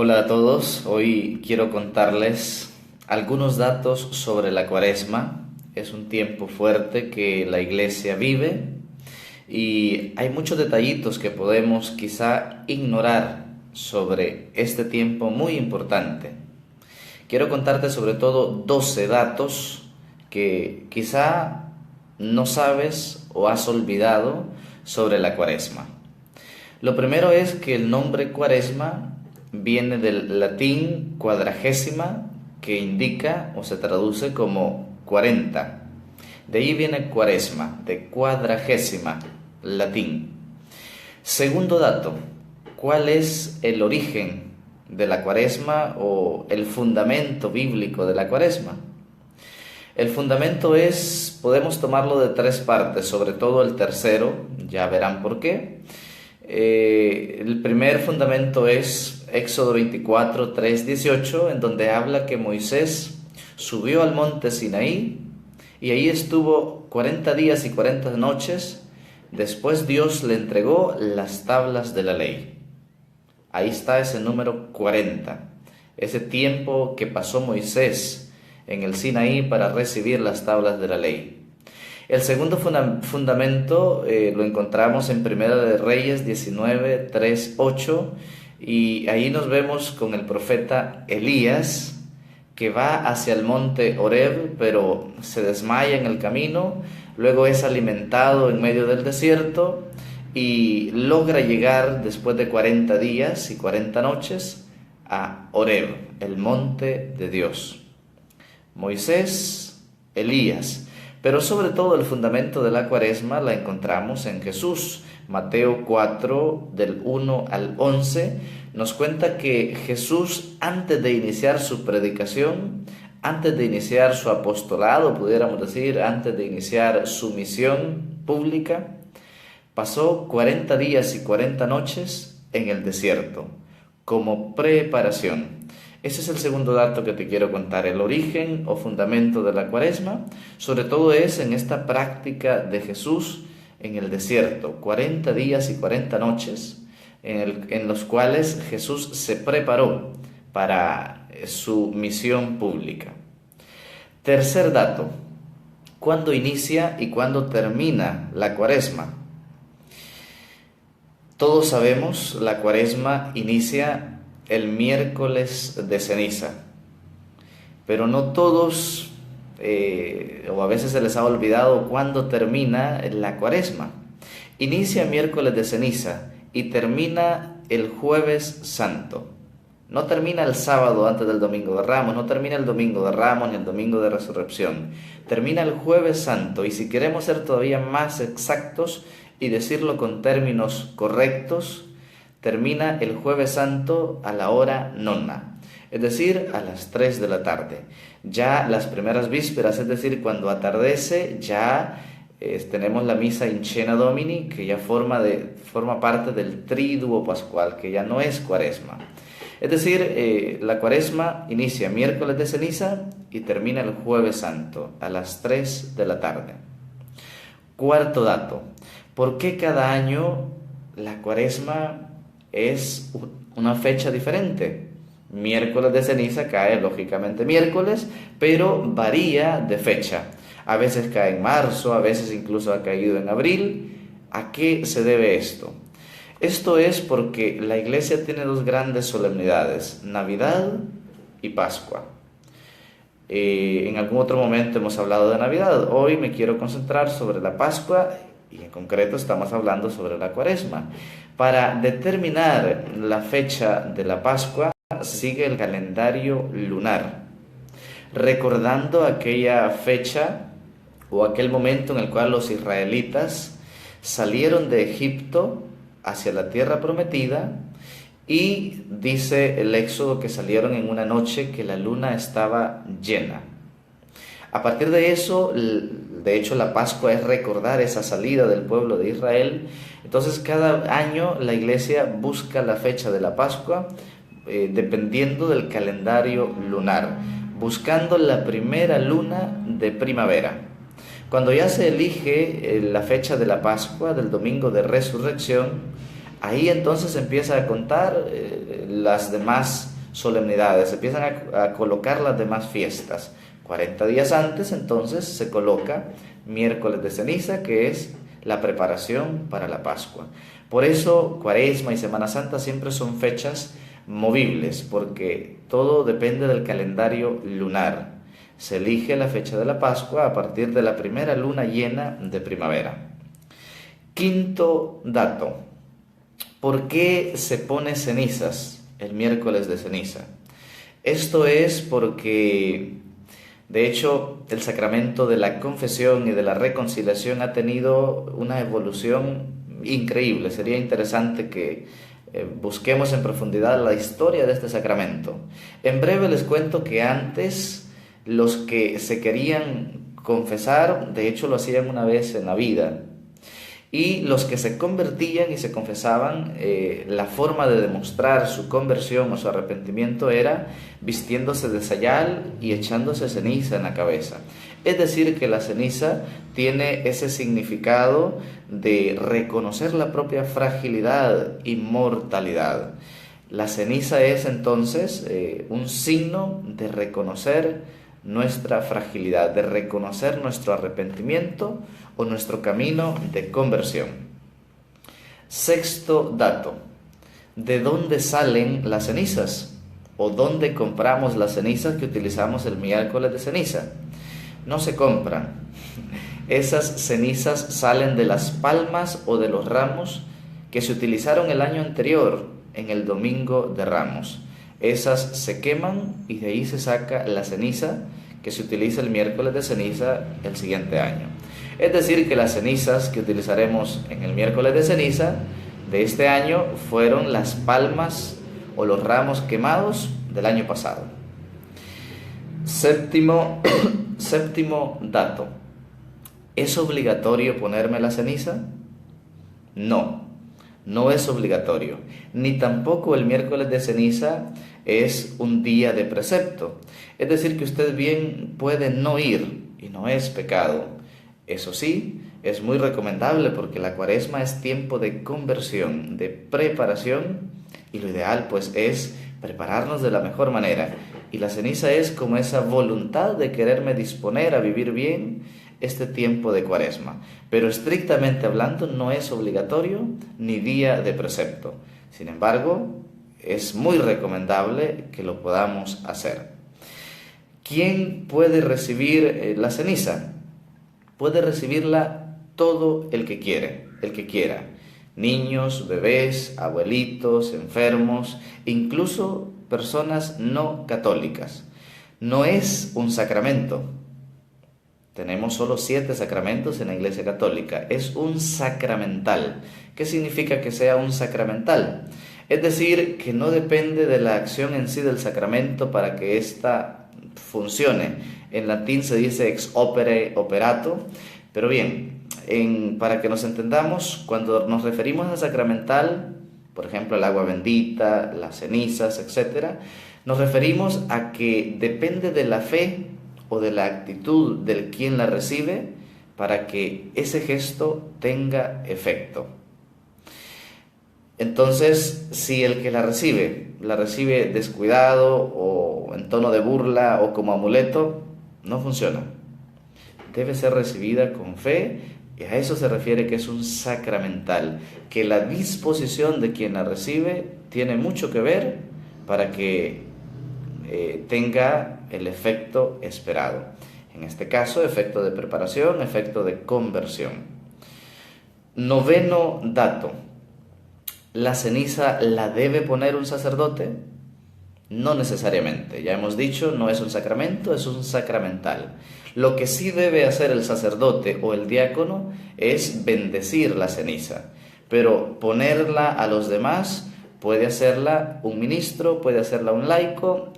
Hola a todos, hoy quiero contarles algunos datos sobre la Cuaresma. Es un tiempo fuerte que la iglesia vive y hay muchos detallitos que podemos quizá ignorar sobre este tiempo muy importante. Quiero contarte sobre todo 12 datos que quizá no sabes o has olvidado sobre la Cuaresma. Lo primero es que el nombre Cuaresma viene del latín cuadragésima, que indica o se traduce como 40. De ahí viene Cuaresma, de cuadragésima, latín. Segundo dato, ¿cuál es el origen de la Cuaresma o el fundamento bíblico de la Cuaresma? El fundamento podemos tomarlo de tres partes, sobre todo el tercero, ya verán por qué. El primer fundamento es Éxodo 24, 3, 18, en donde habla que Moisés subió al monte Sinaí y ahí estuvo 40 días y 40 noches. Después Dios le entregó las tablas de la ley. Ahí está ese número 40, ese tiempo que pasó Moisés en el Sinaí para recibir las tablas de la ley. El segundo fundamento lo encontramos en Primera de Reyes 19, 3, 8, y ahí nos vemos con el profeta Elías, que va hacia el monte Horeb, pero se desmaya en el camino, luego es alimentado en medio del desierto y logra llegar después de 40 días y 40 noches a Horeb, el monte de Dios. Moisés, Elías. Pero sobre todo el fundamento de la Cuaresma la encontramos en Jesús. Mateo 4, del 1 al 11, nos cuenta que Jesús, antes de iniciar su predicación, antes de iniciar su apostolado, pudiéramos decir, antes de iniciar su misión pública, pasó 40 días y 40 noches en el desierto, como preparación. Ese es el segundo dato que te quiero contar, el origen o fundamento de la Cuaresma, sobre todo es en esta práctica de Jesús en el desierto, 40 días y 40 noches, en los cuales Jesús se preparó para su misión pública. Tercer dato, ¿cuándo inicia y cuándo termina la Cuaresma? Todos sabemos, la Cuaresma inicia el miércoles de ceniza, pero no todos, o a veces se les ha olvidado cuándo termina la Cuaresma. Inicia miércoles de ceniza y termina el jueves santo. No termina el sábado antes del domingo de Ramos, no termina el domingo de Ramos ni el domingo de Resurrección. Termina el jueves santo, y si queremos ser todavía más exactos y decirlo con términos correctos, termina el jueves santo a la hora nona, es decir, a las 3 de la tarde. Ya las primeras vísperas, es decir, cuando atardece, ya tenemos la misa in cena Domini, que ya forma parte del triduo pascual, que ya no es Cuaresma. Es decir, la Cuaresma inicia miércoles de ceniza y termina el jueves santo a las 3 de la tarde. Cuarto dato, ¿por qué cada año la Cuaresma es una fecha diferente? Miércoles de ceniza cae lógicamente miércoles, pero varía de fecha. A veces cae en marzo, a veces incluso ha caído en abril. ¿A qué se debe esto? Esto es porque la iglesia tiene dos grandes solemnidades, Navidad y Pascua. En algún otro momento hemos hablado de Navidad. Hoy me quiero concentrar sobre la Pascua y en concreto estamos hablando sobre la Cuaresma. Para determinar la fecha de la Pascua sigue el calendario lunar, recordando aquella fecha o aquel momento en el cual los israelitas salieron de Egipto hacia la tierra prometida, y dice el Éxodo que salieron en una noche que la luna estaba llena. A partir de eso, de hecho la Pascua es recordar esa salida del pueblo de Israel. Entonces cada año la iglesia busca la fecha de la Pascua dependiendo del calendario lunar, buscando la primera luna de primavera. Cuando ya se elige la fecha de la Pascua, del domingo de Resurrección, Ahí entonces empieza a contar las demás solemnidades, empiezan a colocar las demás fiestas. 40 días antes entonces se coloca miércoles de ceniza, que es la preparación para la Pascua. Por eso Cuaresma y Semana Santa siempre son fechas movibles, porque todo depende del calendario lunar. Se elige la fecha de la Pascua a partir de la primera luna llena de primavera. Quinto dato: ¿por qué se pone cenizas el miércoles de ceniza? Esto es porque, de hecho, el sacramento de la confesión y de la reconciliación ha tenido una evolución increíble. Sería interesante que busquemos en profundidad la historia de este sacramento. En breve les cuento que antes los que se querían confesar, de hecho lo hacían una vez en la vida, y los que se convertían y se confesaban, la forma de demostrar su conversión o su arrepentimiento era vistiéndose de sayal y echándose ceniza en la cabeza. Es decir, que la ceniza tiene ese significado de reconocer la propia fragilidad y mortalidad. La ceniza es entonces un signo de reconocer nuestra fragilidad, de reconocer nuestro arrepentimiento o nuestro camino de conversión. Sexto dato: ¿de dónde salen las cenizas? ¿O dónde compramos las cenizas que utilizamos el miércoles de ceniza? No se compran. Esas cenizas salen de las palmas o de los ramos que se utilizaron el año anterior en el Domingo de Ramos. Esas se queman y de ahí se saca la ceniza que se utiliza el miércoles de ceniza el siguiente año. Es decir, que las cenizas que utilizaremos en el miércoles de ceniza de este año fueron las palmas o los ramos quemados del año pasado. Séptimo dato: ¿es obligatorio ponerme la ceniza? No, no es obligatorio, ni tampoco el miércoles de ceniza es un día de precepto. Es decir, que usted bien puede no ir y no es pecado. Eso sí, es muy recomendable porque la Cuaresma es tiempo de conversión, de preparación, y lo ideal pues es prepararnos de la mejor manera. Y la ceniza es como esa voluntad de quererme disponer a vivir bien este tiempo de Cuaresma. Pero estrictamente hablando no es obligatorio ni día de precepto. Sin embargo, es muy recomendable que lo podamos hacer. ¿Quién puede recibir la ceniza? Puede recibirla todo el que quiera. Niños, bebés, abuelitos, enfermos, incluso personas no católicas. No es un sacramento. Tenemos solo 7 sacramentos en la Iglesia Católica. Es un sacramental. ¿Qué significa que sea un sacramental? Es decir, que no depende de la acción en sí del sacramento para que ésta funcione. En latín se dice ex opere operato, pero bien, para que nos entendamos, cuando nos referimos a sacramental, por ejemplo el agua bendita, las cenizas, etc., nos referimos a que depende de la fe o de la actitud del quien la recibe para que ese gesto tenga efecto. Entonces, si el que la recibe descuidado o en tono de burla o como amuleto, no funciona. Debe ser recibida con fe, y a eso se refiere que es un sacramental, que la disposición de quien la recibe tiene mucho que ver para que tenga el efecto esperado. En este caso, efecto de preparación, efecto de conversión. Noveno dato: ¿la ceniza la debe poner un sacerdote? No necesariamente. Ya hemos dicho, no es un sacramento, es un sacramental. Lo que sí debe hacer el sacerdote o el diácono es bendecir la ceniza, pero ponerla a los demás puede hacerla un ministro, puede hacerla un laico,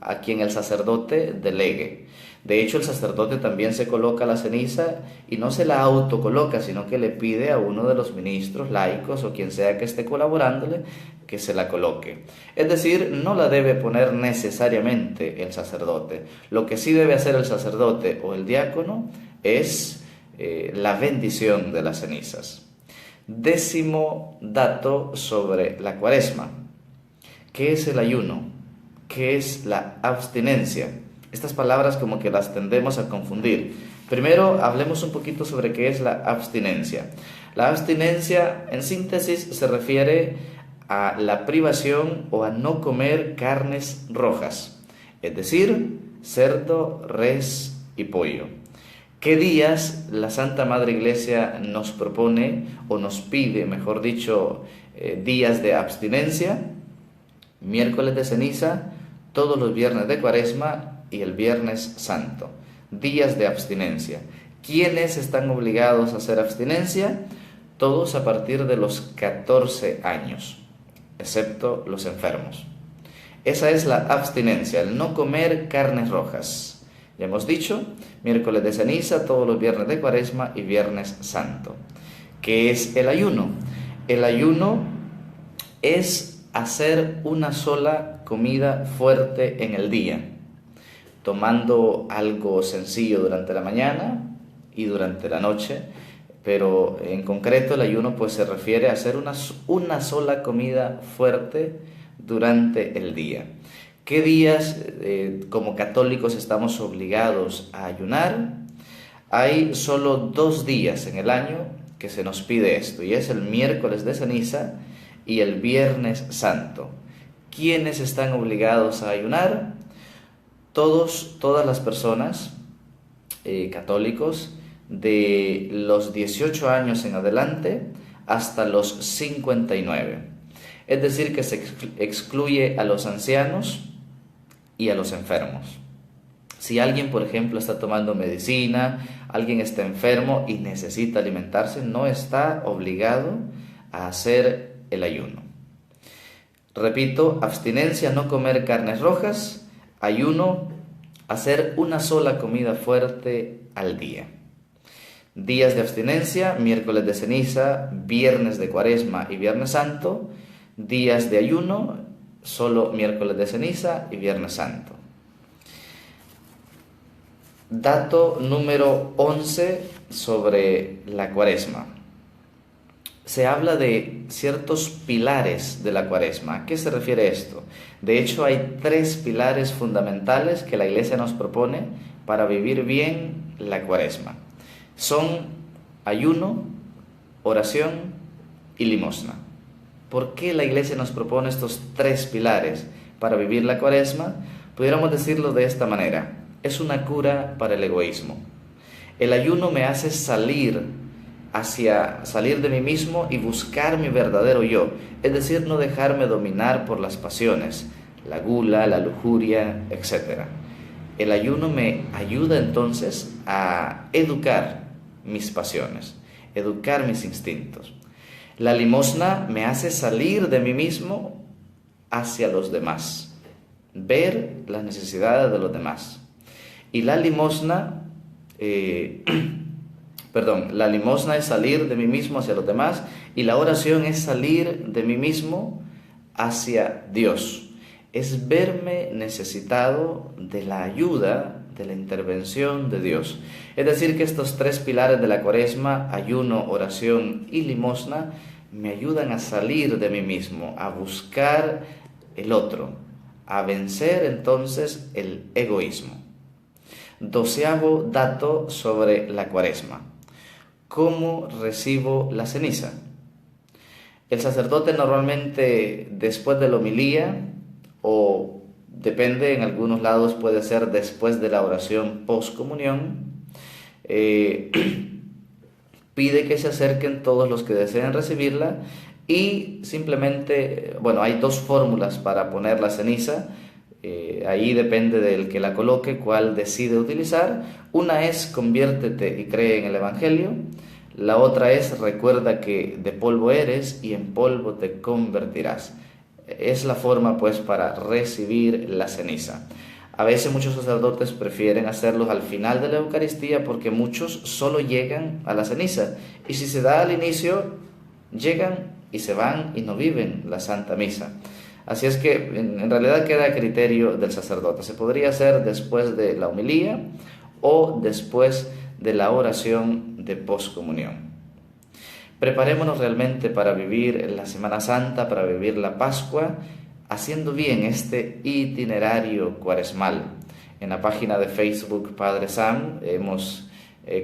a quien el sacerdote delegue. De hecho, el sacerdote también se coloca la ceniza y no se la autocoloca, sino que le pide a uno de los ministros, laicos o quien sea que esté colaborándole, que se la coloque. Es decir, no la debe poner necesariamente el sacerdote. Lo que sí debe hacer el sacerdote o el diácono es la bendición de las cenizas. Décimo dato sobre la Cuaresma. ¿Qué es el ayuno? ¿Qué es la abstinencia? Estas palabras como que las tendemos a confundir. Primero hablemos un poquito sobre qué es la abstinencia. La abstinencia, en síntesis, se refiere a la privación o a no comer carnes rojas, es decir, cerdo, res y pollo. ¿Qué días la Santa Madre Iglesia nos propone o nos pide, mejor dicho, días de abstinencia? Miércoles de ceniza, todos los viernes de Cuaresma y el Viernes Santo. Días de abstinencia. ¿Quiénes están obligados a hacer abstinencia? Todos a partir de los 14 años, excepto los enfermos. Esa es la abstinencia, el no comer carnes rojas. Ya hemos dicho, miércoles de ceniza, todos los viernes de Cuaresma y Viernes Santo. ¿Qué es el ayuno? El ayuno es hacer una sola comida fuerte en el día, tomando algo sencillo durante la mañana y durante la noche, pero en concreto el ayuno pues se refiere a hacer una sola comida fuerte durante el día. ¿Qué días como católicos estamos obligados a ayunar? Hay solo 2 días en el año que se nos pide esto, y es el miércoles de ceniza y el Viernes Santo. ¿Quiénes están obligados a ayunar? Todas las personas católicos de los 18 años en adelante hasta los 59. Es decir, que se excluye a los ancianos y a los enfermos. Si alguien, por ejemplo, está tomando medicina, alguien está enfermo y necesita alimentarse, no está obligado a hacer el ayuno. Repito, abstinencia, no comer carnes rojas; ayuno, hacer una sola comida fuerte al día. Días de abstinencia: miércoles de ceniza, viernes de Cuaresma y Viernes Santo. Días de ayuno: solo miércoles de ceniza y Viernes Santo. Dato número 11 sobre la Cuaresma. Se habla de ciertos pilares de la Cuaresma. ¿A qué se refiere esto? De hecho, hay 3 pilares fundamentales que la Iglesia nos propone para vivir bien la Cuaresma. Son ayuno, oración y limosna. ¿Por qué la Iglesia nos propone estos 3 pilares para vivir la Cuaresma? Pudiéramos decirlo de esta manera: es una cura para el egoísmo. El ayuno me hace salir de mí mismo y buscar mi verdadero yo, es decir, no dejarme dominar por las pasiones, la gula, la lujuria, etc. El ayuno me ayuda entonces a educar mis pasiones, educar mis instintos. La limosna me hace salir de mí mismo hacia los demás, ver las necesidades de los demás. Y la limosna, la limosna es salir de mí mismo hacia los demás, y la oración es salir de mí mismo hacia Dios. Es verme necesitado de la ayuda, de la intervención de Dios. Es decir, que estos 3 pilares de la Cuaresma, ayuno, oración y limosna, me ayudan a salir de mí mismo, a buscar el otro, a vencer entonces el egoísmo. 12º dato sobre la Cuaresma. ¿Cómo recibo la ceniza? El sacerdote normalmente después de la homilía, o depende, en algunos lados puede ser después de la oración postcomunión, pide que se acerquen todos los que deseen recibirla, y simplemente, hay 2 fórmulas para poner la ceniza. Ahí depende del que la coloque cuál decide utilizar. Una es: conviértete y cree en el Evangelio. La otra es: recuerda que de polvo eres y en polvo te convertirás. Es la forma pues para recibir la ceniza. A veces muchos sacerdotes prefieren hacerlos al final de la Eucaristía, porque muchos solo llegan a la ceniza, y si se da al inicio, llegan y se van y no viven la Santa Misa. Así es que en realidad queda a criterio del sacerdote. Se podría hacer después de la homilía o después de la oración de poscomunión. Preparémonos realmente para vivir la Semana Santa, para vivir la Pascua, haciendo bien este itinerario cuaresmal. En la página de Facebook Padre Sam hemos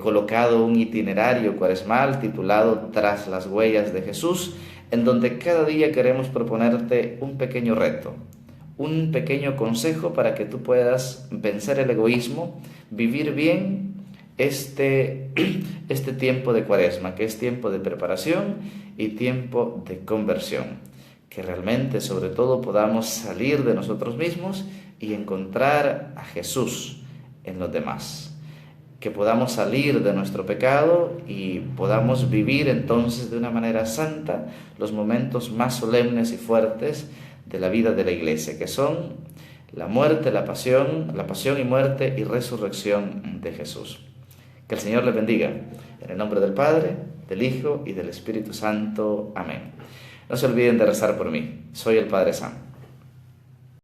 colocado un itinerario cuaresmal titulado Tras las huellas de Jesús, en donde cada día queremos proponerte un pequeño reto, un pequeño consejo para que tú puedas vencer el egoísmo, vivir bien este tiempo de Cuaresma, que es tiempo de preparación y tiempo de conversión. Que realmente, sobre todo, podamos salir de nosotros mismos y encontrar a Jesús en los demás. Que podamos salir de nuestro pecado y podamos vivir entonces de una manera santa los momentos más solemnes y fuertes de la vida de la Iglesia, que son la muerte, la pasión y muerte y resurrección de Jesús. Que el Señor les bendiga. En el nombre del Padre, del Hijo y del Espíritu Santo. Amén. No se olviden de rezar por mí. Soy el Padre Sam.